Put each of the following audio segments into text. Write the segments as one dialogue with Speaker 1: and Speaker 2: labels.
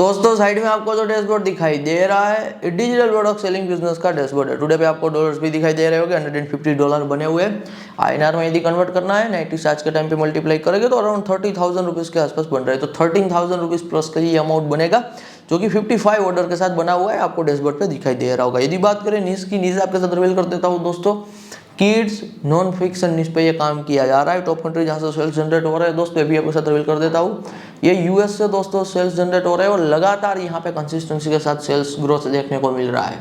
Speaker 1: दोस्तों साइड में आपको जो डैशबोर्ड दिखाई दे रहा है ये डिजिटल प्रोडक्ट सेलिंग बिजनेस का डैशबोर्ड है। टुडे पे आपको डॉलर्स भी दिखाई दे रहे होंगे, $150 बने हुए हैं। INR में यदि कन्वर्ट करना है 90 आज के टाइम पे मल्टीप्लाई करेंगे तो अराउंड 30,000 रुपीज़ के आसपास बन रहे हैं। तो 13,000 रुपीज़ प्लस का ये अमाउंट बनेगा जो कि 55 ऑर्डर के साथ बना हुआ है, आपको डैशबोर्ड पे दिखाई दे रहा होगा। यदि बात करें नीज की, नीज आपके साथ रिवील कर देता हूँ दोस्तों। किड्स नॉन फिक्शन न्यूज़ पे ये काम किया जा रहा है। टॉप कंट्री जहाँ से सेल्स जनरेट हो रहा है दोस्तों, ये भी आपके साथ रिवील कर देता हूँ। ये यूएस से दोस्तों सेल्स जनरेट हो रहे हैं और लगातार यहाँ पे कंसिस्टेंसी के साथ सेल्स ग्रोथ देखने को मिल रहा है।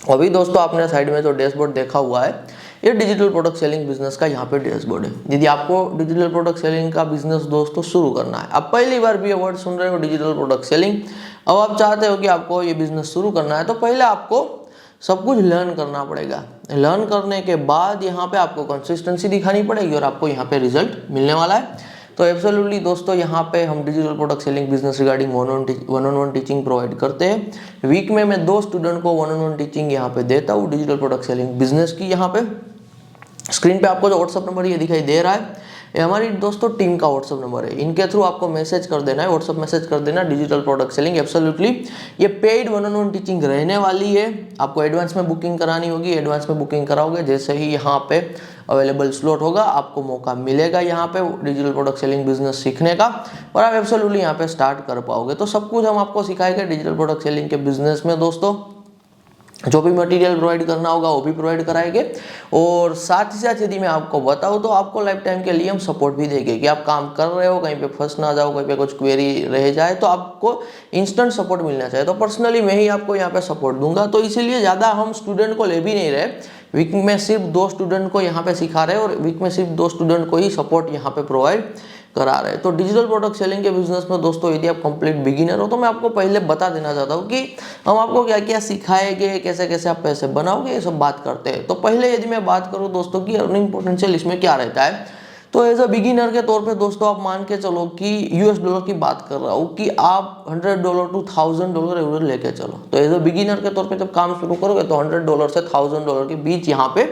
Speaker 1: अभी दोस्तों आपने साइड में जो डैशबोर्ड देखा हुआ है ये डिजिटल प्रोडक्ट सेलिंग बिजनेस का यहाँ पे डैशबोर्ड है। यदि आपको डिजिटल प्रोडक्ट सेलिंग का बिजनेस दोस्तों शुरू करना है, आप पहली बार भी ये वर्ड सुन रहे हो डिजिटल प्रोडक्ट सेलिंग, अब आप चाहते हो कि आपको ये बिजनेस शुरू करना है, तो पहले आपको सब कुछ लर्न करना पड़ेगा। लर्न करने के बाद यहाँ पे आपको कंसिस्टेंसी दिखानी पड़ेगी और आपको यहाँ पे रिजल्ट मिलने वाला है। तो एब्सोल्युटली दोस्तों यहाँ पे हम digital product selling business regarding one on one teaching provide करते हैं। वीक में मैं 2 स्टूडेंट को वन ऑन वन टीचिंग यहाँ पे देता हूँ डिजिटल प्रोडक्ट सेलिंग बिजनेस की। यहाँ पे स्क्रीन पे आपको जो व्हाट्सअप नंबर ये दिखाई दे रहा है, ये हमारी दोस्तों टीम का व्हाट्सअप नंबर है। इनके थ्रू आपको मैसेज कर देना है, व्हाट्सअप मैसेज कर देना डिजिटल प्रोडक्ट सेलिंग। एब्सोल्युटली ये paid one on one teaching रहने वाली है। आपको एडवांस में बुकिंग करानी होगी, एडवांस में बुकिंग कराओगे जैसे ही यहाँ पे अवेलेबल स्लॉट होगा आपको मौका मिलेगा यहाँ पे डिजिटल प्रोडक्ट सेलिंग बिजनेस सीखने का और आप एब्सोल्युटली यहाँ पे स्टार्ट कर पाओगे। तो सब कुछ हम आपको सिखाएंगे डिजिटल प्रोडक्ट सेलिंग के बिजनेस में दोस्तों। जो भी मटेरियल प्रोवाइड करना होगा वो भी प्रोवाइड कराएंगे और साथ ही साथ यदि मैं आपको बताऊं तो आपको लाइफ टाइम के लिए हम सपोर्ट भी देंगे कि आप काम कर रहे हो कहीं पे फंस ना जाओ, कहीं पे कुछ क्वेरी रह जाए तो आपको इंस्टेंट सपोर्ट मिलना चाहिए। तो पर्सनली मैं ही आपको यहाँ पे सपोर्ट दूंगा। तो इसीलिए ज़्यादा हम स्टूडेंट को ले भी नहीं रहे, वीक में सिर्फ 2 स्टूडेंट को यहाँ पे सिखा रहे हैं और वीक में सिर्फ 2 स्टूडेंट को ही सपोर्ट यहाँ पे प्रोवाइड करा रहे हैं। तो डिजिटल प्रोडक्ट सेलिंग के बिजनेस में दोस्तों यदि आप कंप्लीट बिगिनर हो तो मैं आपको पहले बता देना चाहता हूँ कि हम आपको क्या क्या सिखाएंगे, कैसे कैसे आप पैसे बनाओगे, ये सब बात करते हैं। तो पहले यदि मैं बात करूँ दोस्तों कि अर्निंग पोटेंशियल इसमें क्या रहता है, तो एज अ बिगिनर के तौर पे दोस्तों आप मान के चलो कि $US की बात कर रहा हूँ कि आप $100 to $1000 एवरेज लेके चलो। तो एज अ बिगिनर के तौर पे जब काम शुरू करोगे तो $100 से $1000 के बीच यहाँ पे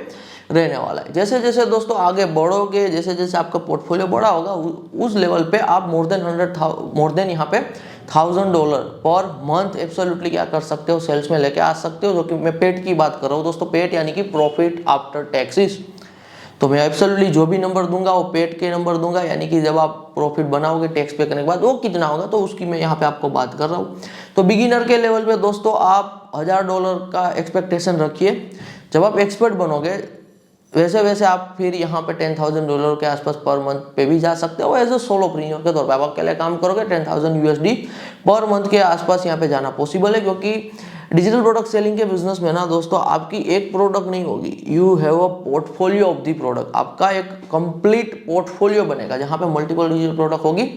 Speaker 1: रहने वाला है। जैसे जैसे दोस्तों आगे बढ़ोगे, जैसे जैसे आपका पोर्टफोलियो बड़ा होगा उस लेवल पे आप मोर देन यहाँ पे $1000 पर मंथ एब्सोल्युटली क्या कर सकते हो, सेल्स में लेके आ सकते हो। जो कि मैं पेट की बात कर रहा हूँ दोस्तों, पेट यानी कि प्रॉफिट आफ्टर टैक्सेस। तो मैं एब्सोल्युटली जो भी नंबर दूंगा वो पेट के नंबर दूंगा, यानी कि जब आप प्रॉफिट बनाओगे टैक्स पे करने के बाद वो कितना होगा तो उसकी मैं यहाँ पे आपको बात कर रहा हूँ। तो बिगिनर के लेवल पे दोस्तों आप $1000 का एक्सपेक्टेशन रखिए। जब आप एक्सपर्ट बनोगे वैसे वैसे आप फिर यहाँ पे $10,000 के आसपास पर मंथ पे भी जा सकते हो। एज ए सोलोप्रेन्योर के तौर पे आप अकेले काम करोगे $10,000 पर मंथ के आसपास यहाँ पे जाना पॉसिबल है, क्योंकि डिजिटल प्रोडक्ट सेलिंग के बिजनेस में ना दोस्तों आपकी एक प्रोडक्ट नहीं होगी, you have a portfolio of the product. आपका एक कंप्लीट पोर्टफोलियो बनेगा जहाँ पे मल्टीपल डिजिटल प्रोडक्ट होगी,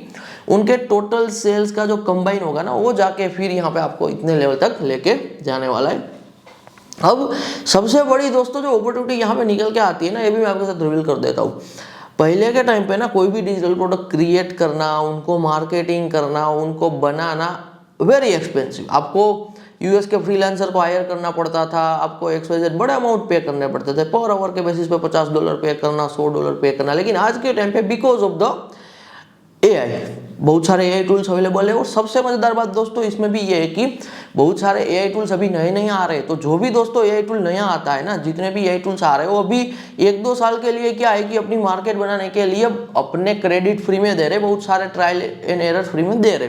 Speaker 1: उनके टोटल सेल्स का जो कंबाइन होगा ना वो जाके फिर यहाँ पे आपको इतने लेवल तक लेके जाने वाला है। अब सबसे बड़ी दोस्तों जो अपॉर्चुनिटी यहाँ पे निकल के आती है ना, ये भी मैं आपके साथ रिवील कर देता हूँ। पहले के टाइम पे ना कोई भी डिजिटल प्रोडक्ट क्रिएट करना, उनको मार्केटिंग करना, उनको बनाना वेरी एक्सपेंसिव। आपको यूएस के फ्रीलांसर को हायर करना पड़ता था, आपको XYZ बड़े अमाउंट पे करने पड़ते थे, पर आवर के बेसिस पे $50 पे करना, $100 पे करना। लेकिन आज के टाइम पे बिकॉज ऑफ द AI बहुत सारे AI टूल्स अवेलेबल है। और सबसे मजेदार बात दोस्तों इसमें भी ये है कि बहुत सारे AI टूल्स अभी नए नए आ रहे हैं। तो जो भी दोस्तों AI टूल नया आता है ना, जितने भी AI टूल्स आ रहे हैं वो अभी 1-2 साल के लिए क्या है कि अपनी मार्केट बनाने के लिए अपने क्रेडिट फ्री में दे रहे, बहुत सारे ट्रायल एंड एरर फ्री में दे रहे।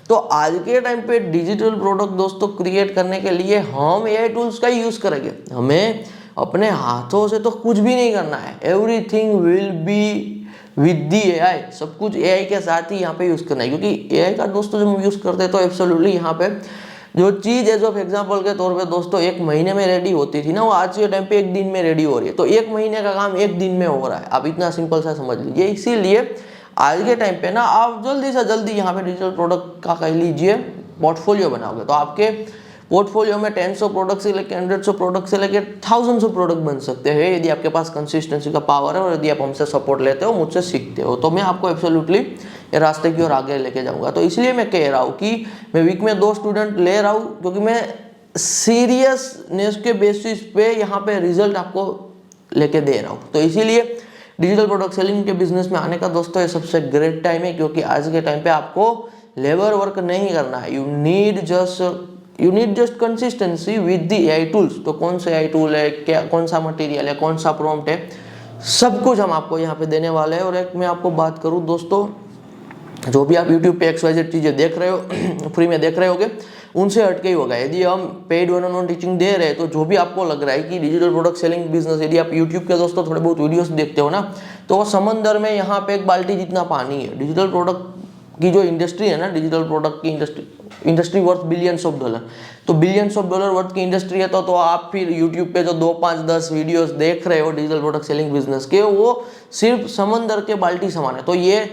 Speaker 1: तो आज के टाइम पे डिजिटल प्रोडक्ट दोस्तों क्रिएट करने के लिए हम AI टूल्स का यूज करेंगे। हमें अपने हाथों से तो कुछ भी नहीं करना है, everything will be with the AI। सब कुछ AI के साथ ही यहाँ पे यूज करना है, क्योंकि AI का दोस्तों जब हम यूज करते हैं तो एब्सोल्युटली यहाँ पे जो चीज एज ऑफ एग्जांपल के तौर पे दोस्तों 1 महीने में रेडी होती थी ना, वो आज के टाइम पे 1 दिन में रेडी हो रही है। तो 1 महीने का काम 1 दिन में हो रहा है, आप इतना सिंपल सा समझ लीजिए। इसीलिए आज के टाइम पे ना आप जल्दी से जल्दी यहाँ पे डिजिटल प्रोडक्ट का कह लीजिए पोर्टफोलियो बनाओगे तो आपके पोर्टफोलियो में 10 प्रोडक्ट से लेकर 100 प्रोडक्ट से लेकर थाउजेंड्स ऑफ प्रोडक्ट बन सकते हैं, यदि आपके पास कंसिस्टेंसी का पावर है और यदि आप हमसे सपोर्ट लेते हो, मुझसे सीखते हो, तो मैं आपको एब्सोल्युटली ये रास्ते की ओर आगे लेके जाऊंगा। तो इसलिए मैं कह रहा हूँ कि मैं वीक में 2 स्टूडेंट ले रहा हूँ, क्योंकि मैं सीरियसनेस के बेसिस पे यहाँ पे रिजल्ट आपको लेके दे रहा हूँ। तो इसीलिए डिजिटल प्रोडक्ट सेलिंग के बिजनेस में आने का दोस्तों ये सबसे ग्रेट टाइम है, क्योंकि आज के टाइम पे आपको लेबर वर्क नहीं करना है, you need just consistency with the AI tools. तो कौन सा एआई टूल है, क्या कौन सा मटेरियल है, कौन सा प्रॉम्प्ट है, सब कुछ हम आपको यहाँ पे देने वाले हैं। और एक मैं आपको बात करूँ दोस्तों, जो भी आप YouTube पे XYZ चीज़ें देख रहे हो फ्री में देख रहे होगे, उनसे हटके ही होगा। यदि हम पेड 1-on-1 टीचिंग दे रहे हैं तो जो भी आपको लग रहा है कि डिजिटल प्रोडक्ट सेलिंग बिजनेस, यदि आप YouTube के दोस्तों थोड़े बहुत वीडियोस देखते हो ना, तो वो समंदर में यहाँ पे एक बाल्टी जितना पानी है। डिजिटल प्रोडक्ट की जो इंडस्ट्री है ना, डिजिटल प्रोडक्ट की industry worth billions of dollar, तो बिलियंस ऑफ डॉलर वर्थ की इंडस्ट्री है तो आप फिर यूट्यूब पे जो 2, 5, 10 वीडियोस देख रहे हो डिजिटल प्रोडक्ट सेलिंग बिजनेस के, वो सिर्फ समंदर के बाल्टी समान है। तो ये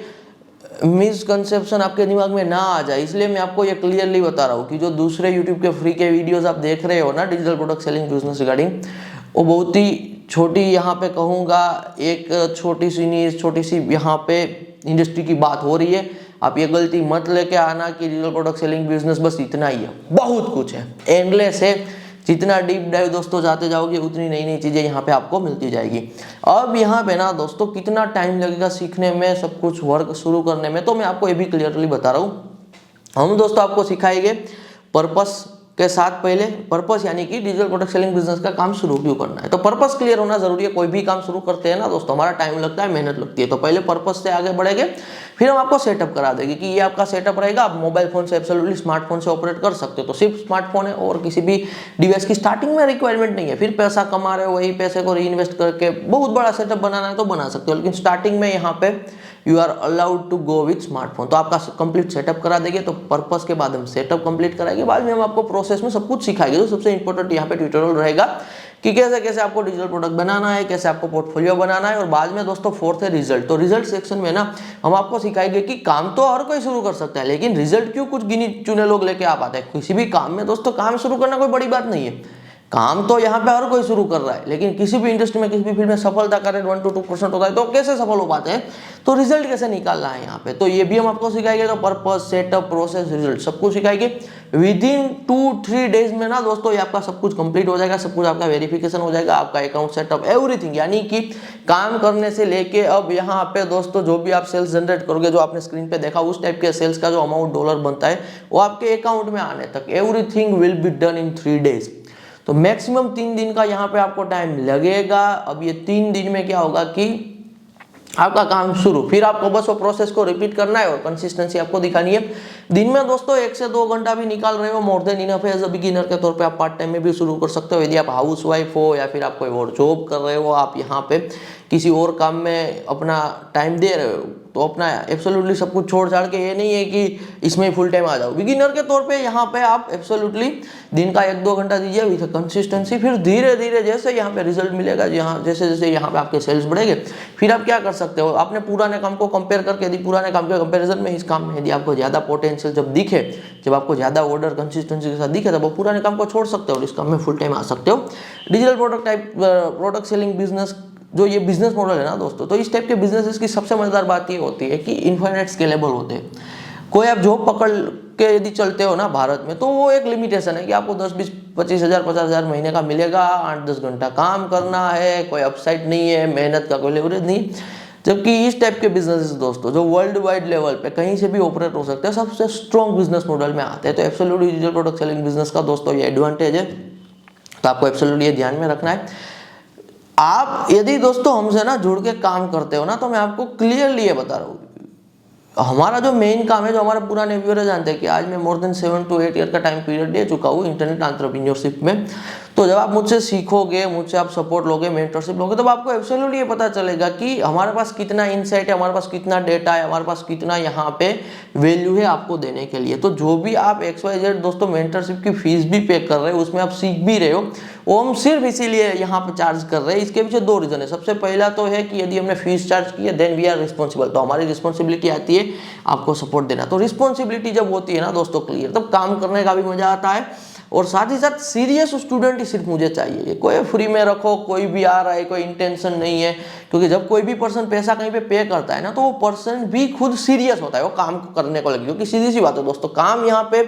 Speaker 1: मिसकंसेप्शन आपके दिमाग में ना आ जाए, इसलिए मैं आपको ये क्लियरली बता रहा हूँ कि जो दूसरे यूट्यूब के फ्री के वीडियोस आप देख रहे हो ना digital product selling business regarding, वो बहुत ही छोटी, यहाँ पे कहूँगा एक छोटी सी नीज, छोटी सी यहाँ पे इंडस्ट्री की बात हो रही है। आप ये गलती मत लेके आना कि डिजिटल प्रोडक्ट सेलिंग बिजनेस बस इतना ही है, बहुत कुछ है, एंडलेस है। जितना डीप डाइव दोस्तों जाते जाओगे उतनी नई नई चीज़ें यहाँ पे आपको मिलती जाएगी। अब यहाँ पे ना दोस्तों कितना टाइम लगेगा सीखने में, सब कुछ वर्क शुरू करने में, तो मैं आपको ये भी क्लियरली बता रहा हूँ। हम दोस्तों आपको सिखाएंगे पर्पस के साथ। पहले पर्पस यानी कि डिजिटल प्रोडक्ट सेलिंग बिजनेस का काम शुरू क्यों करना है, तो पर्पस क्लियर होना जरूरी है। कोई भी काम शुरू करते हैं ना दोस्तों, हमारा टाइम लगता है, मेहनत लगती है, तो पहले पर्पस से आगे बढ़ेंगे, फिर हम आपको सेटअप करा देंगे कि ये आपका सेटअप रहेगा। आप मोबाइल फोन से एब्सोल्युटली स्मार्टफोन से ऑपरेट कर सकते हो, तो सिर्फ स्मार्टफोन है और किसी भी डिवाइस की स्टार्टिंग में रिक्वायरमेंट नहीं है। फिर पैसा कमा रहे हो, वही पैसे को री इन्वेस्ट करके बहुत बड़ा सेटअप बनाना है तो बना सकते हो, लेकिन स्टार्टिंग में यहाँ पे you are allowed to go with smartphone. तो आपका कंप्लीट सेटअप करा देंगे, तो पर्पस के बाद हम सेटअप कंप्लीट कराएंगे, बाद में हम आपको प्रोसेस में सब कुछ सिखाएंगे। तो सबसे इंपॉर्टेंट यहाँ पे ट्यूटोरियल रहेगा कि कैसे कैसे आपको डिजिटल प्रोडक्ट बनाना है, कैसे आपको पोर्टफोलियो बनाना है। और बाद में दोस्तों फोर्थ है रिजल्ट। तो रिजल्ट सेक्शन में ना हम आपको सिखाएंगे कि काम तो हर कोई शुरू कर सकता है, लेकिन रिजल्ट क्यों कुछ गिने चुने लोग लेके आ पाते हैं। किसी भी काम में दोस्तों काम शुरू करना कोई बड़ी बात नहीं है, काम तो यहाँ पे हर कोई शुरू कर रहा है, लेकिन किसी भी इंडस्ट्री में, किसी भी फील्ड में सफलता का रेट 1 to 2% होता है, तो कैसे सफल हो पाते हैं, तो रिजल्ट कैसे निकालना है यहाँ पे, तो ये भी हम आपको सिखाएंगे। तो पर्पस, सेटअप, प्रोसेस, रिजल्ट सब कुछ सिखाएंगे। विदिन 2-3 डेज में ना दोस्तों ये आपका सब कुछ कंप्लीट हो जाएगा, सब कुछ आपका वेरिफिकेशन हो जाएगा, आपका अकाउंट सेटअप, एवरीथिंग। यानी कि काम करने से लेके अब यहाँ पे दोस्तों जो भी आप सेल्स जनरेट करोगे, जो आपने स्क्रीन पे देखा उस टाइप के सेल्स का जो अमाउंट डॉलर बनता है वो आपके अकाउंट में आने तक, everything will be done in 3 days। तो मैक्सिमम 3 दिन का यहाँ पे आपको टाइम लगेगा। अब ये 3 दिन में क्या होगा कि आपका काम शुरू, फिर आपको बस वो प्रोसेस को रिपीट करना है और कंसिस्टेंसी आपको दिखानी है। दिन में दोस्तों 1 से 2 घंटा भी निकाल रहे हो, मोर देन इनफ है। एज अ बिगिनर के तौर पे आप पार्ट टाइम में भी शुरू कर सकते हो। यदि आप हाउस वाइफ हो या फिर आप कोई और जॉब कर रहे हो, आप यहाँ पे किसी और काम में अपना टाइम दे रहे हो, तो अपना एब्सोल्युटली सब कुछ छोड़ छाड़ के, ये नहीं है कि इसमें फुल टाइम आ जाओ। बिगिनर के तौर पे यहाँ पे आप एब्सोल्युटली दिन का 1-2 घंटा दीजिए विथ कंसिस्टेंसी। फिर धीरे धीरे जैसे यहाँ पे रिजल्ट मिलेगा, जैसे जैसे यहाँ पे आपके सेल्स बढ़ेंगे, फिर आप क्या कर सकते हो, अपने पुराने काम को कंपेयर करके, यदि पुराने काम के कंपेरिजन में इस काम में यदि आपको ज़्यादा पोटेंशियल जब दिखे, जब आपको ज़्यादा ऑर्डर कंसिस्टेंसी के साथ दिखे, तब वो पुराने काम को छोड़ सकते हो और इस काम में फुल टाइम आ सकते हो। डिजिटल प्रोडक्ट सेलिंग बिजनेस, जो ये बिजनेस मॉडल है ना दोस्तों, तो इस टाइप के बिजनेसेस की सबसे मजेदार बात ये होती है कि इनफाइनाइट स्केलेबल होते हैं। कोई आप जॉब पकड़ के यदि चलते हो ना भारत में, तो वो एक लिमिटेशन है कि आपको 10, 20, 25 हज़ार, 50 हज़ार महीने का मिलेगा, 8-10 घंटा काम करना है, कोई अपसाइड नहीं है, मेहनत का कोई लेवरेज नहीं। जबकि इस टाइप के बिजनेसेस दोस्तों जो वर्ल्ड वाइड लेवल पे कहीं से भी ऑपरेट हो सकते हैं, सबसे स्ट्रॉन्ग बिजनेस मॉडल में आते हैं। तो absolutely digital product selling business का दोस्तों ये एडवांटेज है, तो आपको एब्सोल्युटली ये ध्यान में रखना है। आप यदि दोस्तों हमसे ना जुड़ के काम करते हो ना, तो मैं आपको क्लियरली ये बता रहा हूँ, हमारा जो मेन काम है, जो हमारे पुराने व्यूअर जानते हैं कि आज मैं मोर देन 7 to 8 ईयर का टाइम पीरियड दे चुका हूँ इंटरनेट एंटरप्रेन्योरशिप में। तो जब आप मुझसे सीखोगे, मुझसे आप सपोर्ट लोगे, मेंटरशिप लोगे, तब आपको एब्सोल्युटली ये पता चलेगा कि हमारे पास कितना इनसाइट है, हमारे पास कितना डेटा है, हमारे पास कितना यहाँ पे वैल्यू है आपको देने के लिए। तो जो भी आप XYZ दोस्तों मेंटरशिप की फीस भी पे कर रहे हो, उसमें आप सीख भी रहे हो, वो हम सिर्फ इसीलिए यहाँ पे चार्ज कर रहे हैं। इसके पीछे 2 रीजन है। सबसे पहला तो है कि यदि हमने फीस चार्ज की है, देन वी आर रिस्पॉन्सिबल, तो हमारी रिस्पॉन्सिबिलिटी आती है आपको सपोर्ट देना। तो रिस्पॉन्सिबिलिटी जब होती है ना दोस्तों क्लियर, तब काम करने का भी मजा आता है। और साथ ही साथ सीरियस स्टूडेंट ही सिर्फ मुझे चाहिए, कोई फ्री में रखो, कोई भी आ रहा है, कोई इंटेंशन नहीं है। क्योंकि जब कोई भी पर्सन पैसा कहीं पे करता है ना, तो वो पर्सन भी खुद सीरियस होता है वो काम करने को लगे। क्योंकि सीधी सी बात है दोस्तों, काम यहाँ पे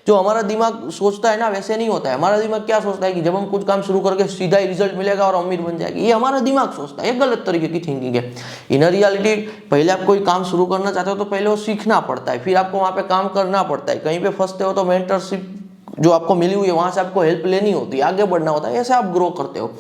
Speaker 1: जो हमारा दिमाग सोचता है ना वैसे नहीं होता है। हमारा दिमाग क्या सोचता है कि जब हम कुछ काम शुरू करके सीधा ही रिजल्ट मिलेगा और अमीर बन जाएगी, ये हमारा दिमाग सोचता है। ये गलत तरीके की थिंकिंग है। इन रियलिटी पहले आप कोई काम शुरू करना चाहते हो तो पहले वो सीखना पड़ता है, फिर आपको वहाँ पे काम करना पड़ता है। कहीं पे फंसते हो तो मेंटरशिप जो आपको मिली हुई है वहाँ से आपको हेल्प लेनी होती है, आगे बढ़ना होता है, ऐसे आप ग्रो करते हो।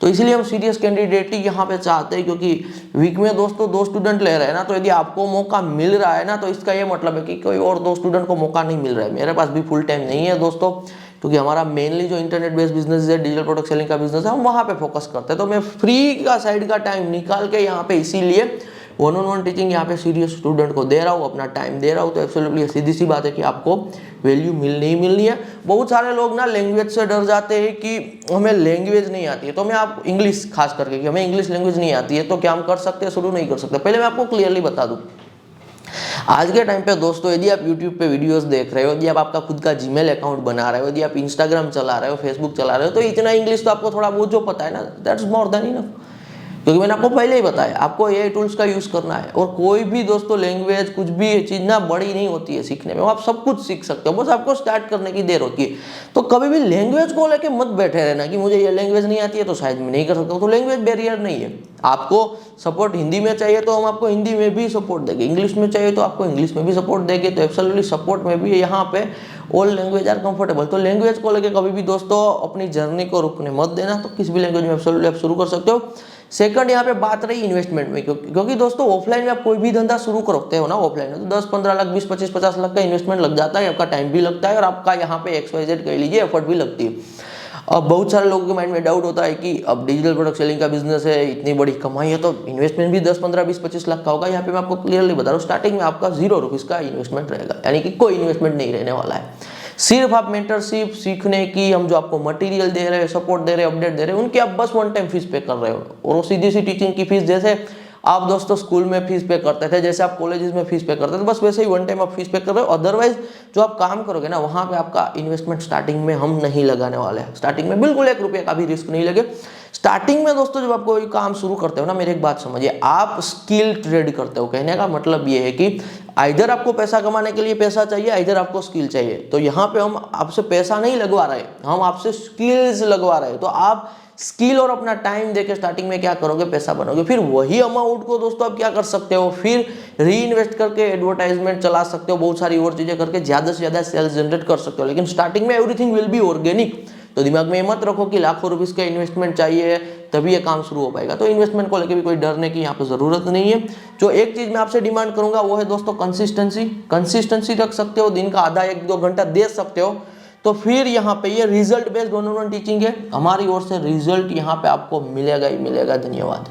Speaker 1: तो इसलिए हम सीरियस कैंडिडेट ही यहाँ पे चाहते हैं, क्योंकि वीक में दोस्तों 2 स्टूडेंट ले रहे हैं ना, तो यदि आपको मौका मिल रहा है ना तो इसका ये मतलब है कि कोई और 2 स्टूडेंट को मौका नहीं मिल रहा है। मेरे पास भी फुल टाइम नहीं है दोस्तों, क्योंकि हमारा मेनली जो इंटरनेट बेस्ड बिजनेस है, डिजिटल प्रोडक्ट सेलिंग का बिजनेस है, हम वहाँ पे फोकस करते हैं। तो मैं फ्री का साइड का टाइम निकाल के यहाँ पे इसीलिए 1-on-1 टीचिंग यहाँ पे सीरियस स्टूडेंट को दे रहा हूँ, अपना टाइम दे रहा हूँ। तो एब्सोल्युटली सीधी सी बात है कि आपको वैल्यू मिलनी है। बहुत सारे लोग ना लैंग्वेज से डर जाते हैं कि हमें लैंग्वेज नहीं आती है, तो मैं आप इंग्लिश खास करके कि हमें इंग्लिश लैंग्वेज नहीं आती है तो क्या हम कर सकते हैं, शुरू नहीं कर सकते। पहले मैं आपको क्लियरली बता दूँ, आज के टाइम पे दोस्तों यदि आप YouTube पे वीडियोस देख रहे हो, यदि आप आपका खुद का जीमेल अकाउंट बना रहे हो, यदि आप इंस्टाग्राम चला रहे हो, फेसबुक चला रहे हो, तो इतना इंग्लिश तो आपको थोड़ा बहुत जो पता है ना, दैट्स मोर देन इनफ। क्योंकि मैंने आपको पहले ही बताया, आपको AI टूल्स का यूज करना है। और कोई भी दोस्तों लैंग्वेज कुछ भी चीज ना बड़ी नहीं होती है सीखने में, आप सब कुछ सीख सकते हो, बस आपको स्टार्ट करने की देर होती है। तो कभी भी लैंग्वेज को लेके मत बैठे रहना कि मुझे ये लैंग्वेज नहीं आती है तो शायद मैं नहीं कर सकता हूँ। तो लैंग्वेज बैरियर नहीं है। आपको सपोर्ट हिंदी में चाहिए तो हम आपको हिंदी में भी सपोर्ट देंगे, इंग्लिश में चाहिए तो आपको इंग्लिश में भी सपोर्ट देंगे। तो एब्सोल्युटली सपोर्ट में भी यहाँ पे ऑल लैंग्वेज आर कंफर्टेबल। तो लैंग्वेज को लेके कभी भी दोस्तों अपनी जर्नी को रुकने मत देना। तो किसी भी लैंग्वेज में एब्सोल्युटली आप शुरू कर सकते हो। सेकंड यहाँ पे बात रही इन्वेस्टमेंट में, क्योंकि दोस्तों ऑफलाइन में आप कोई भी धंधा शुरू करते हो ना, ऑफलाइन में तो 10-15 लाख 20-25-50 लाख का इन्वेस्टमेंट लग जाता है, आपका टाइम भी लगता है और आपका यहाँ पे XYZ कह लीजिए एफर्ट भी लगती है। अब बहुत सारे लोगों के माइंड में डाउट होता है कि अब डिजिटल प्रोडक्ट सेलिंग का बिजनेस है, इतनी बड़ी कमाई है, तो इन्वेस्टमेंट भी 10-15-20-25 लाख का होगा। यहाँ पे मैं आपको क्लियरली बता रहा हूँ, स्टार्टिंग में आपका 0 रुपीज़ का इन्वेस्टमेंट रहेगा, यानी कि कोई इन्वेस्टमेंट नहीं रहने वाला है। सिर्फ आप मेंटरशिप सीखने की, हम जो आपको मटेरियल दे रहे हैं, सपोर्ट दे रहे हैं, अपडेट दे रहे हैं, उनकी आप बस 1 टाइम फीस पे कर रहे हो। और वो सीधी सी टीचिंग की फीस, जैसे आप दोस्तों स्कूल में फीस पे करते थे, जैसे आप कॉलेजेस में फीस पे करते थे, बस वैसे ही 1 टाइम आप फीस पे कर रहे हो। अदरवाइज जो आप काम करोगे ना, वहाँ पे आपका इन्वेस्टमेंट स्टार्टिंग में हम नहीं लगाने वाले हैं। स्टार्टिंग में बिल्कुल 1 रुपये का भी रिस्क नहीं लगे। स्टार्टिंग में दोस्तों जब आप कोई काम शुरू करते हो ना, मेरी एक बात समझिए, आप स्किल ट्रेड करते हो। कहने का मतलब ये है कि आइदर आपको पैसा कमाने के लिए पैसा चाहिए, आइदर आपको स्किल चाहिए। तो यहाँ पे हम आपसे पैसा नहीं लगवा रहे, हम आपसे स्किल्स लगवा रहे हैं। तो आप स्किल और अपना टाइम देके स्टार्टिंग में क्या करोगे, पैसा बनोगे। फिर वही अमाउंट को दोस्तों आप क्या कर सकते हो, फिर री इन्वेस्ट करके एडवर्टाइजमेंट चला सकते हो, बहुत सारी और चीजें करके ज्यादा से ज्यादा सेल्स जनरेट कर सकते हो। लेकिन स्टार्टिंग में एवरीथिंग विल बी ऑर्गेनिक। तो दिमाग में मत रखो कि लाखों रुपीस का इन्वेस्टमेंट चाहिए तभी ये काम शुरू हो पाएगा। तो इन्वेस्टमेंट को लेकर भी कोई डरने की यहाँ पे जरूरत नहीं है। जो एक चीज मैं आपसे डिमांड करूंगा वो है दोस्तों कंसिस्टेंसी रख सकते हो, दिन का आधा 1-2 घंटा दे सकते हो, तो फिर यहाँ पे ये रिजल्ट बेस्ड 1-on-1 टीचिंग है, हमारी ओर से रिजल्ट यहाँ पे आपको मिलेगा ही मिलेगा। धन्यवाद।